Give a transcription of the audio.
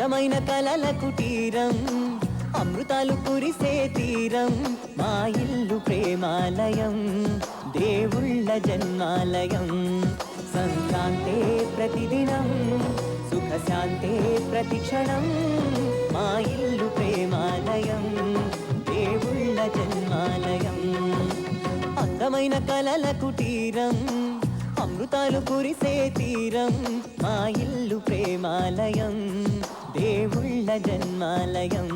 అందమైన కలల కుటీరం, అమృతాలు కురిసే తీరం, మా ఇల్లు ప్రేమాలయం, దేవుళ్ళ జన్మాలయం. సంక్రాంతే ప్రతిదినం, సుఖశాంతే ప్రతిక్షణం, మా ఇల్లు ప్రేమాలయం, దేవుళ్ళ జన్మాలయం. అందమైన కలల కుటీరం, అమృతాలు కురిసే తీరం, మా ఇల్లు ప్రేమాలయం, దేవుళ్ళ జన్మాలయం.